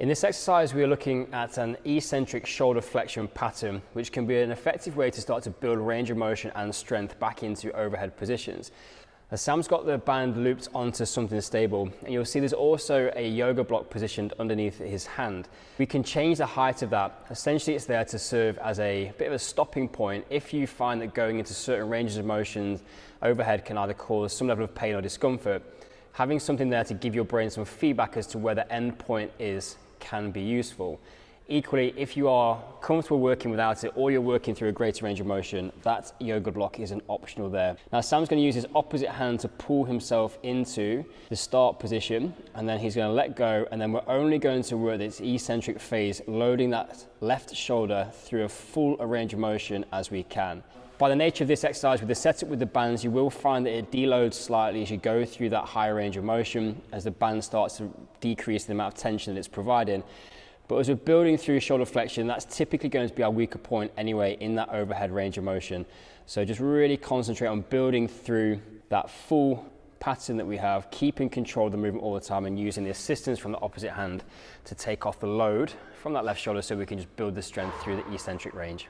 In this exercise, we are looking at an eccentric shoulder flexion pattern, which can be an effective way to start to build range of motion and strength back into overhead positions. Now, Sam's got the band looped onto something stable, and you'll see there's also a yoga block positioned underneath his hand. We can change the height of that. Essentially, it's there to serve as a bit of a stopping point if you find that going into certain ranges of motion overhead can either cause some level of pain or discomfort. Having something there to give your brain some feedback as to where the end point is can be useful. Equally, if you are comfortable working without it or you're working through a greater range of motion, that yoga block is an optional there. Now Sam's going to use his opposite hand to pull himself into the start position, and then he's going to let go, and then we're only going to work this eccentric phase, loading that left shoulder through a full range of motion as we can. By the nature of this exercise, with the setup with the bands, you will find that it deloads slightly as you go through that higher range of motion, as the band starts to decrease the amount of tension that it's providing. But as we're building through shoulder flexion, that's typically going to be our weaker point anyway in that overhead range of motion. So just really concentrate on building through that full pattern that we have, keeping control of the movement all the time and using the assistance from the opposite hand to take off the load from that left shoulder so we can just build the strength through the eccentric range.